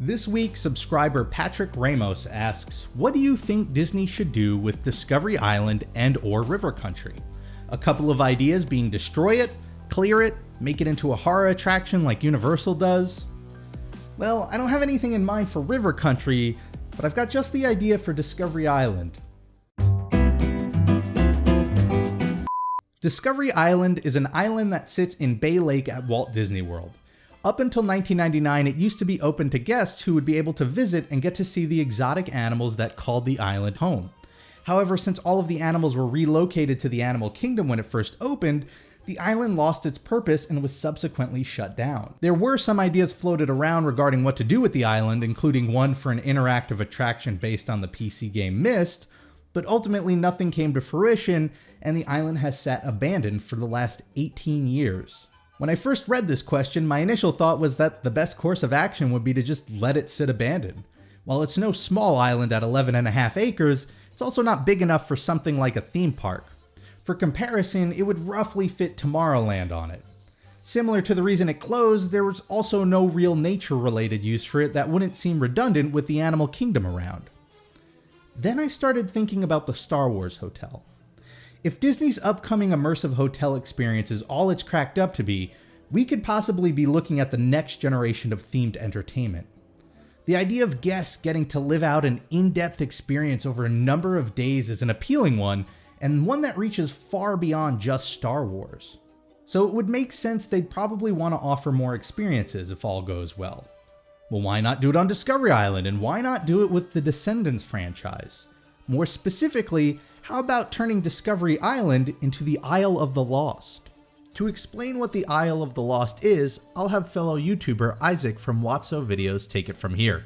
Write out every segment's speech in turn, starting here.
This week, subscriber Patrick Ramos asks, what do you think Disney should do with Discovery Island and or River Country? A couple of ideas being destroy it, clear it, make it into a horror attraction like Universal does. Well, I don't have anything in mind for River Country, but I've got just the idea for Discovery Island. Discovery Island is an island that sits in Bay Lake at Walt Disney World. Up until 1999, it used to be open to guests who would be able to visit and get to see the exotic animals that called the island home. However, since all of the animals were relocated to the animal kingdom when it first opened, the island lost its purpose and was subsequently shut down. There were some ideas floated around regarding what to do with the island, including one for an interactive attraction based on the PC game Myst, but ultimately nothing came to fruition, and the island has sat abandoned for the last 18 years. When I first read this question, my initial thought was that the best course of action would be to just let it sit abandoned. While it's no small island at 11.5 acres, it's also not big enough for something like a theme park. For comparison, it would roughly fit Tomorrowland on it. Similar to the reason it closed, there was also no real nature-related use for it that wouldn't seem redundant with the animal kingdom around. Then I started thinking about the Star Wars Hotel. If Disney's upcoming immersive hotel experience is all it's cracked up to be, we could possibly be looking at the next generation of themed entertainment. The idea of guests getting to live out an in-depth experience over a number of days is an appealing one, and one that reaches far beyond just Star Wars. So it would make sense they'd probably want to offer more experiences if all goes well. Well, why not do it on Discovery Island, and why not do it with the Descendants franchise? More specifically, how about turning Discovery Island into the Isle of the Lost? To explain what the Isle of the Lost is, I'll have fellow YouTuber Isaac from Wotso videos take it from here.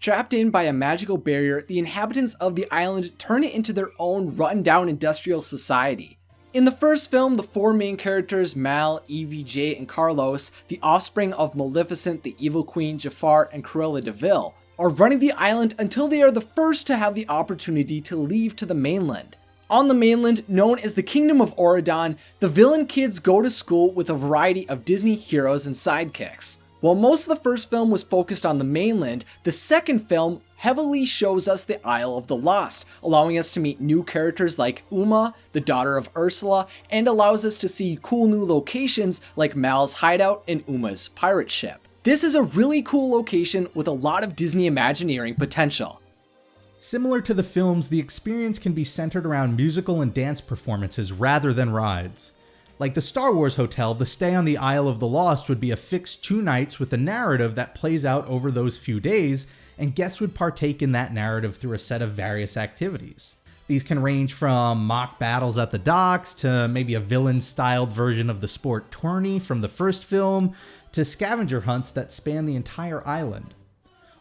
Trapped in by a magical barrier, the inhabitants of the island turn it into their own run-down industrial society. In the first film, the four main characters, Mal, Evie, Jay, and Carlos, the offspring of Maleficent, the Evil Queen, Jafar, and Cruella de Vil, are running the island until they are the first to have the opportunity to leave to the mainland. On the mainland, known as the Kingdom of Auradon, the villain kids go to school with a variety of Disney heroes and sidekicks. While most of the first film was focused on the mainland, the second film heavily shows us the Isle of the Lost, allowing us to meet new characters like Uma, the daughter of Ursula, and allows us to see cool new locations like Mal's hideout and Uma's pirate ship. This is a really cool location with a lot of Disney Imagineering potential. Similar to the films, the experience can be centered around musical and dance performances rather than rides. Like the Star Wars Hotel, the stay on the Isle of the Lost would be a fixed 2 nights with a narrative that plays out over those few days, and guests would partake in that narrative through a set of various activities. These can range from mock battles at the docks, to maybe a villain-styled version of the sport tourney from the first film, to scavenger hunts that span the entire island.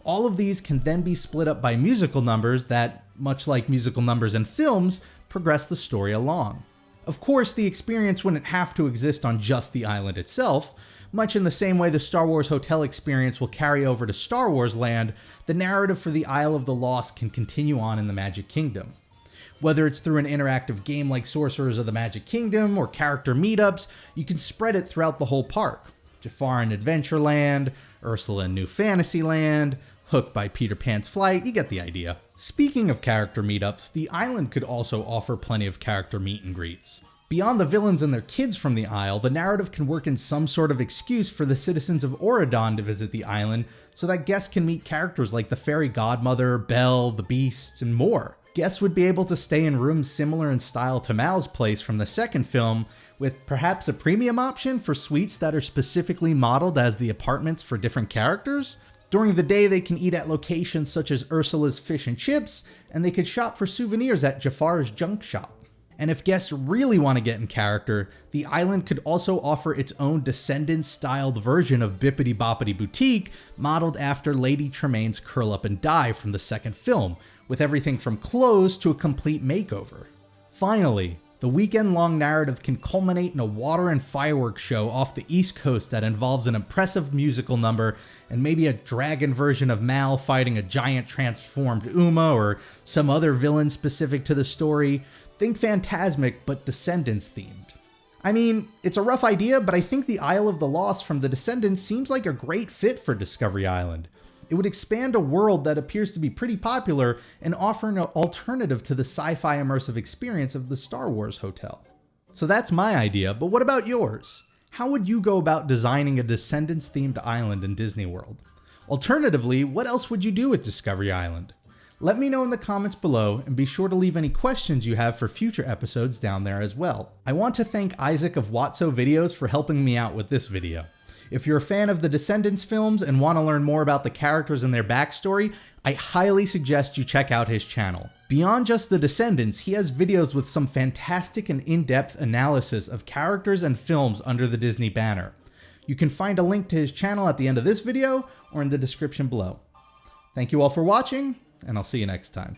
All of these can then be split up by musical numbers that, much like musical numbers in films, progress the story along. Of course, the experience wouldn't have to exist on just the island itself. Much in the same way the Star Wars Hotel experience will carry over to Star Wars Land, the narrative for the Isle of the Lost can continue on in the Magic Kingdom. Whether it's through an interactive game like Sorcerers of the Magic Kingdom or character meetups, you can spread it throughout the whole park. Jafar in Adventureland, Ursula in New Fantasyland, Hook by Peter Pan's Flight, you get the idea. Speaking of character meetups, the island could also offer plenty of character meet and greets. Beyond the villains and their kids from the Isle, the narrative can work in some sort of excuse for the citizens of Auradon to visit the island so that guests can meet characters like the Fairy Godmother, Belle, the Beast, and more. Guests would be able to stay in rooms similar in style to Mal's place from the second film, with perhaps a premium option for suites that are specifically modeled as the apartments for different characters. During the day, they can eat at locations such as Ursula's Fish and Chips, and they could shop for souvenirs at Jafar's Junk Shop. And if guests really want to get in character, the island could also offer its own Descendants-styled version of Bippity Boppity Boutique, modeled after Lady Tremaine's Curl Up and Die from the second film, with everything from clothes to a complete makeover. Finally, the weekend-long narrative can culminate in a water and fireworks show off the East Coast that involves an impressive musical number and maybe a dragon version of Mal fighting a giant transformed Uma or some other villain specific to the story. Think Phantasmic, but Descendants themed. I mean, it's a rough idea, but I think the Isle of the Lost from the Descendants seems like a great fit for Discovery Island. It would expand a world that appears to be pretty popular and offer an alternative to the sci-fi immersive experience of the Star Wars hotel. So that's my idea, but what about yours? How would you go about designing a Descendants-themed island in Disney World? Alternatively, what else would you do with Discovery Island? Let me know in the comments below, and be sure to leave any questions you have for future episodes down there as well. I want to thank Isaac of Wotso Videos for helping me out with this video. If you're a fan of the Descendants films and want to learn more about the characters and their backstory, I highly suggest you check out his channel. Beyond just the Descendants, he has videos with some fantastic and in-depth analysis of characters and films under the Disney banner. You can find a link to his channel at the end of this video or in the description below. Thank you all for watching, and I'll see you next time.